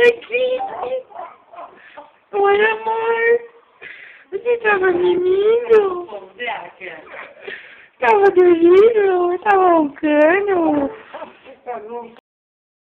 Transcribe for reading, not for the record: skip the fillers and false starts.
Oi, Cris. Oi, amor. Você tava dormindo? Tava dormindo? Tava roncando?